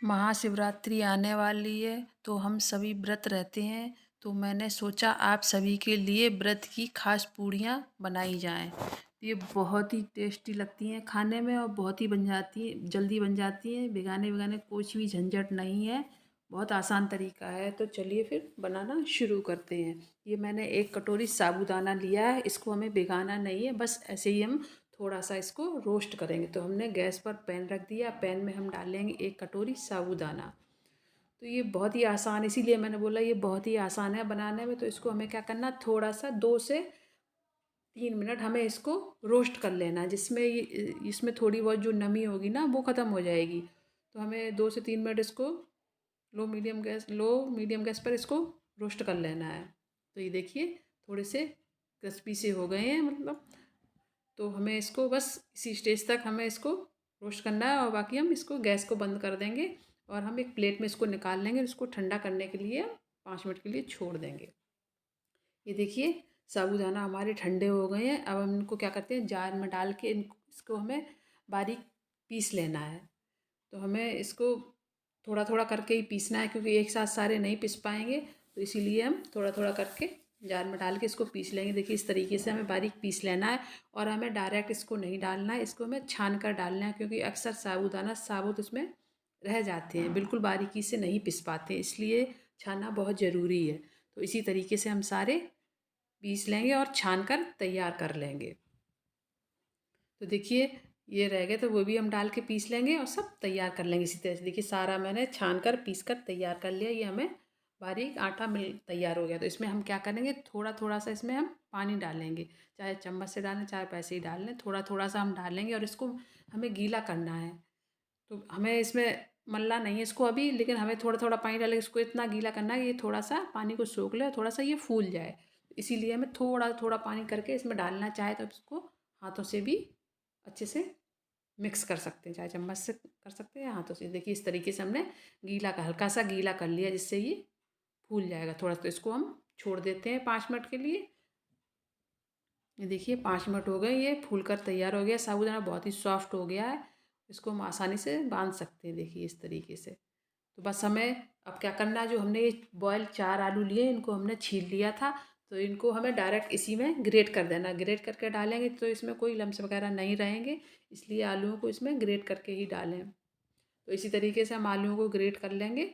महाशिवरात्रि आने वाली है तो हम सभी व्रत रहते हैं। तो मैंने सोचा आप सभी के लिए व्रत की खास पूड़ियाँ बनाई जाएं। ये बहुत ही टेस्टी लगती हैं खाने में और बहुत ही बन जाती है, जल्दी बन जाती हैं। भिगाने विगाने कुछ भी झंझट नहीं है, बहुत आसान तरीका है। तो चलिए फिर बनाना शुरू करते हैं। ये मैंने 1 कटोरी साबूदाना लिया है। इसको हमें भिगाना नहीं है, बस ऐसे ही हम थोड़ा सा इसको रोस्ट करेंगे। तो हमने गैस पर पैन रख दिया। पैन में हम डालेंगे 1 कटोरी साबूदाना। तो ये बहुत ही आसान, इसीलिए मैंने बोला ये बहुत ही आसान है बनाने में। तो इसको हमें क्या करना, थोड़ा सा 2 से 3 मिनट हमें इसको रोस्ट कर लेना है, जिसमें ये इसमें थोड़ी बहुत जो नमी होगी ना वो ख़त्म हो जाएगी। तो हमें 2 से 3 मिनट इसको लो मीडियम गैस पर इसको रोस्ट कर लेना है। तो ये देखिए थोड़े से क्रिस्पी से हो गए हैं, मतलब। तो हमें इसको बस इसी स्टेज तक हमें इसको रोस्ट करना है और बाकी हम इसको गैस को बंद कर देंगे और हम एक प्लेट में इसको निकाल लेंगे। इसको ठंडा करने के लिए 5 मिनट के लिए छोड़ देंगे। ये देखिए साबूदाना हमारे ठंडे हो गए हैं। अब हम इनको क्या करते हैं, जार में डाल के इसको हमें बारीक पीस लेना है। तो हमें इसको थोड़ा थोड़ा करके ही पीसना है, क्योंकि एक साथ सारे नहीं पीस पाएंगे। तो इसीलिए हम थोड़ा थोड़ा करके जार में डाल के इसको पीस लेंगे। देखिए इस तरीके से हमें बारीक पीस लेना है और हमें डायरेक्ट इसको नहीं डालना है, इसको हमें छान कर डालना है, क्योंकि अक्सर साबूदाना साबुत उसमें रह जाते हैं, बिल्कुल बारीकी से नहीं पिस पाते, इसलिए छानना बहुत ज़रूरी है। तो इसी तरीके से हम सारे पीस लेंगे और छान कर तैयार कर लेंगे। तो देखिए ये रह गए तो वो भी हम डाल के पीस लेंगे और सब तैयार कर लेंगे इसी तरह से। देखिए सारा मैंने छान कर पीस कर तैयार कर लिया। ये हमें बारीक आटा मिल तैयार हो गया। तो इसमें हम क्या करेंगे, थोड़ा थोड़ा सा इसमें हम पानी डालेंगे, चाहे चम्मच से डालें चाहे पैसे ही डाल लें। थोड़ा थोड़ा सा हम डालेंगे और इसको हमें गीला करना है। तो हमें इसमें मलना नहीं है इसको अभी, लेकिन हमें थोड़ा थोड़ा पानी डालेंगे, इसको इतना गीला करना है कि ये थोड़ा सा पानी को सोख ले और थोड़ा सा ये फूल जाए। इसीलिए हमें थोड़ा थोड़ा पानी करके इसमें डालना, चाहे तो इसको हाथों से भी अच्छे से मिक्स कर सकते हैं, चाहे चम्मच से कर सकते हैं या हाथों से। देखिए इस तरीके से हमने गीला का हल्का सा गीला कर लिया, जिससे ये फूल जाएगा थोड़ा। तो इसको हम छोड़ देते हैं 5 मिनट के लिए। ये देखिए 5 मिनट हो गए, ये फूल कर तैयार हो गया। साबूदाना बहुत ही सॉफ्ट हो गया है, इसको हम आसानी से बांध सकते हैं। देखिए इस तरीके से। तो बस हमें अब क्या करना है, जो हमने ये बॉयल 4 आलू लिए इनको हमने छील लिया था, तो इनको हमें डायरेक्ट इसी में ग्रेट कर देना। ग्रेट करके डालेंगे तो इसमें कोई लम्स वगैरह नहीं रहेंगे, इसलिए आलूओं को इसमें ग्रेट करके ही डालें। तो इसी तरीके से हम आलूओं को ग्रेट कर लेंगे।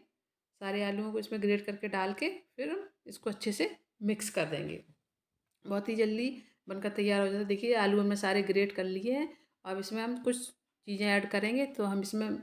सारे आलूओं को इसमें ग्रेट करके डाल के फिर हम इसको अच्छे से मिक्स कर देंगे। बहुत ही जल्दी बनकर तैयार हो जाता है। देखिए आलू हमने सारे ग्रेट कर लिए हैं। अब इसमें हम कुछ चीज़ें ऐड करेंगे। तो हम इसमें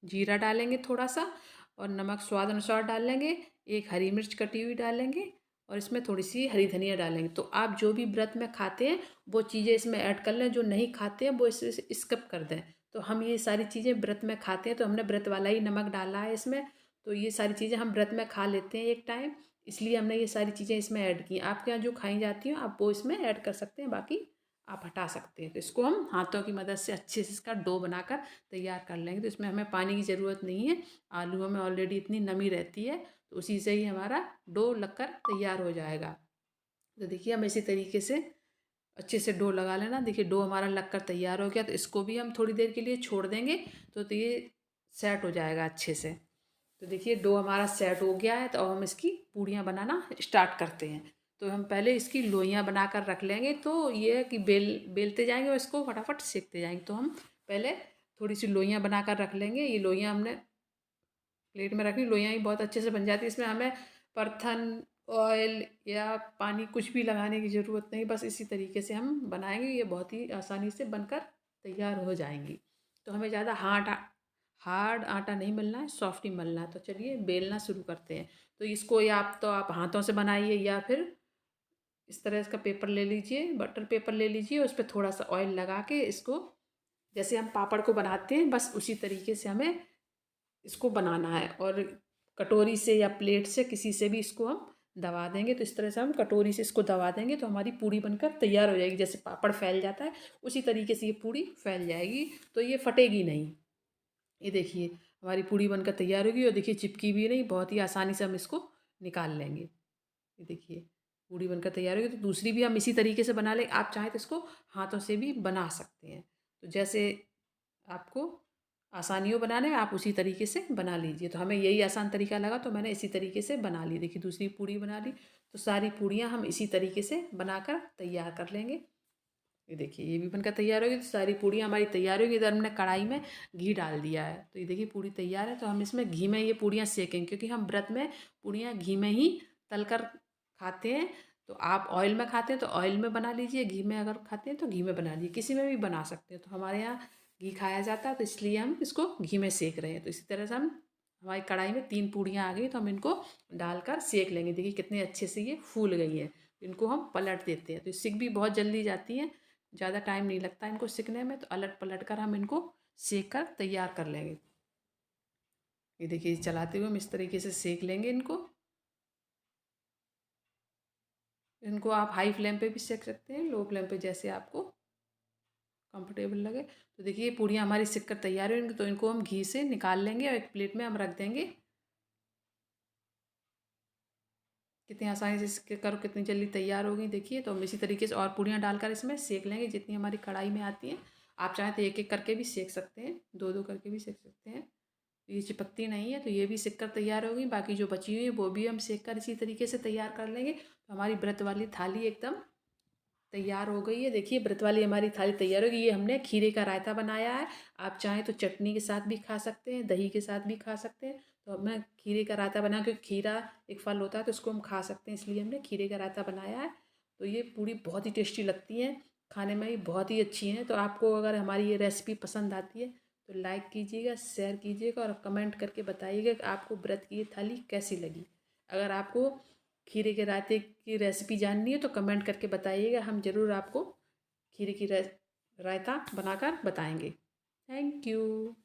जीरा डालेंगे थोड़ा सा, और नमक स्वाद अनुसार डाल लेंगे। एक हरी मिर्च कटी हुई डालेंगे और इसमें थोड़ी सी हरी धनिया डालेंगे। तो आप जो भी व्रत में खाते हैं वो चीज़ें इसमें ऐड कर लें, जो नहीं खाते हैं वो इसे स्किप कर दें। तो हम ये सारी चीज़ें व्रत में खाते हैं, तो हमने व्रत वाला ही नमक डाला है इसमें। तो ये सारी चीज़ें हम व्रत में खा लेते हैं एक टाइम, इसलिए हमने ये सारी चीज़ें इसमें ऐड की। आपके यहाँ जो खाई जाती हैं आप वो इसमें ऐड कर सकते हैं, बाकी आप हटा सकते हैं। तो इसको हम हाथों की मदद से अच्छे से इसका डो बनाकर तैयार कर लेंगे। तो इसमें हमें पानी की ज़रूरत नहीं है, आलूओं में ऑलरेडी इतनी नमी रहती है, तो उसी से ही हमारा डो लगकर तैयार हो जाएगा। तो देखिए हम इसी तरीके से अच्छे से डो लगा लेना। देखिए डो हमारा लगकर तैयार हो गया, तो इसको भी हम थोड़ी देर के लिए छोड़ देंगे, तो ये सेट हो जाएगा अच्छे से। तो देखिए डो हमारा सेट हो गया है, तो अब हम इसकी पूड़ियाँ बनाना स्टार्ट करते हैं। तो हम पहले इसकी लोइयाँ बनाकर रख लेंगे। तो ये है कि बेलते जाएंगे और इसको फटाफट सेकते जाएंगे। तो हम पहले थोड़ी सी लोइयाँ बनाकर रख लेंगे। ये लोइयाँ हमने प्लेट में रखनी। लोइयाँ ही बहुत अच्छे से बन जाती है, इसमें हमें परथन ऑयल या पानी कुछ भी लगाने की ज़रूरत नहीं, बस इसी तरीके से हम बनाएंगे। ये बहुत ही आसानी से बनकर तैयार हो जाएंगी। तो हमें ज़्यादा हार्ड आटा नहीं मलना है, सॉफ्ट ही मलना है। तो चलिए बेलना शुरू करते हैं। तो इसको या आप हाथों से बनाइए, या फिर इस तरह इसका पेपर ले लीजिए, बटर पेपर ले लीजिए, उस पर थोड़ा सा ऑयल लगा के इसको, जैसे हम पापड़ को बनाते हैं बस उसी तरीके से हमें इसको बनाना है। और कटोरी से या प्लेट से किसी से भी इसको हम दबा देंगे। तो इस तरह से हम कटोरी से इसको दबा देंगे तो हमारी पूड़ी बनकर तैयार हो जाएगी। जैसे पापड़ फैल जाता है उसी तरीके से ये पूड़ी फैल जाएगी, तो ये फटेगी नहीं। ये देखिए हमारी पूड़ी बनकर तैयार होगी, और देखिए चिपकी भी नहीं, बहुत ही आसानी से हम इसको निकाल लेंगे। ये देखिए पूड़ी बनकर तैयार होगी। तो दूसरी भी हम इसी तरीके से बना लें। आप चाहें तो इसको हाथों से भी बना सकते हैं, तो जैसे आपको आसानी हो बनाने में, आप उसी तरीके से बना लीजिए। तो हमें यही आसान तरीका लगा तो मैंने इसी तरीके से बना ली। देखिए दूसरी पूड़ी बना ली। तो सारी पूड़ियाँ हम इसी तरीके से बनाकर तैयार कर लेंगे। ये देखिए ये भी बनकर तैयार होगी। तो सारी पूड़ियाँ हमारी तैयार होगी। इधर हमने कढ़ाई में घी डाल दिया है। तो ये देखिए पूड़ी तैयार है। तो हम इसमें घी में ये पूड़ियाँ सेकेंगे, क्योंकि हम व्रत में पूड़ियाँ घी में ही तलकर खाते हैं। तो आप ऑयल में खाते हैं तो ऑयल में बना लीजिए, घी में अगर खाते हैं तो घी में बना लीजिए, किसी में भी बना सकते हैं। तो हमारे यहाँ घी खाया जाता है तो इसलिए हम इसको घी में सेक रहे हैं। तो इसी तरह से हम हमारी कढ़ाई में 3 पूड़ियाँ आ गई तो हम इनको डालकर सेक लेंगे। देखिए कितने अच्छे से ये फूल गई हैं। इनको हम पलट देते हैं। तो सिक भी बहुत जल्दी जाती हैं, ज़्यादा टाइम नहीं लगता इनको सिकने में। तो अलट पलट कर हम इनको सेक कर तैयार कर लेंगे। ये देखिए चलाते हुए हम इस तरीके से सेक लेंगे इनको। इनको आप हाई फ्लेम पे भी सेक सकते हैं, लो फ्लेम पे, जैसे आपको कंफर्टेबल लगे। तो देखिए पूड़ियाँ हमारी सिक कर तैयार होंगी। तो इनको हम घी से निकाल लेंगे और एक प्लेट में हम रख देंगे। कितनी आसानी से सिक कर कितनी जल्दी तैयार हो गई देखिए। तो हम इसी तरीके से और पूड़ियाँ डालकर इसमें सेक लेंगे जितनी हमारी कढ़ाई में आती हैं। आप चाहें तो एक एक करके भी सेक सकते हैं, दो दो करके भी सेक सकते हैं। तो ये चिपकती नहीं है तो ये भी सिक कर तैयार होगी। बाकी जो बची हुई है वो भी हम सेक कर इसी तरीके से तैयार कर लेंगे। तो हमारी व्रत वाली थाली एकदम तैयार हो गई है। देखिए व्रत वाली हमारी थाली तैयार होगी। ये हमने खीरे का रायता बनाया है। आप चाहें तो चटनी के साथ भी खा सकते हैं, दही के साथ भी खा सकते हैं। तो मैं खीरे का रायता बना, क्योंकि खीरा एक फल होता है तो उसको हम खा सकते हैं, इसलिए हमने खीरे का रायता बनाया है। तो ये पूड़ी बहुत ही टेस्टी लगती हैं, खाने में भी बहुत ही अच्छी हैं। तो आपको अगर हमारी ये रेसिपी पसंद आती है तो लाइक कीजिएगा, शेयर कीजिएगा और कमेंट करके बताइएगा कि आपको व्रत की ये थाली कैसी लगी। अगर आपको खीरे के रायते की रेसिपी जाननी है तो कमेंट करके बताइएगा, हम ज़रूर आपको खीरे की रायता बनाकर बताएंगे। Thank you.